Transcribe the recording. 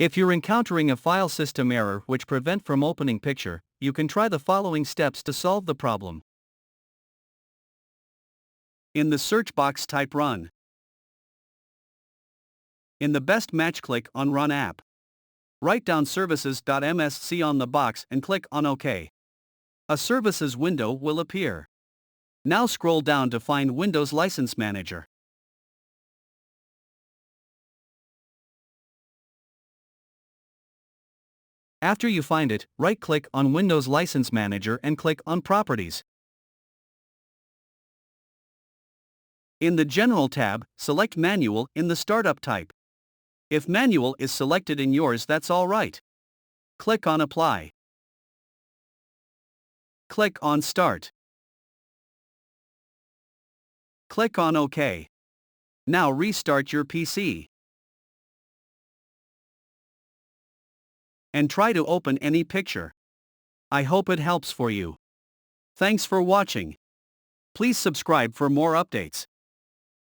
If you're encountering a file system error which prevent from opening picture, you can try the following steps to solve the problem. In the search box type Run. In the best match click on Run app. Write down services.msc on the box and click on OK. A services window will appear. Now scroll down to find Windows License Manager. After you find it, right-click on Windows License Manager and click on Properties. In the General tab, select Manual in the Startup type. If Manual is selected in yours, that's all right. Click on Apply. Click on Start. Click on OK. Now restart your PC. And try to open any picture. I hope it helps for you. Thanks for watching. Please subscribe for more updates.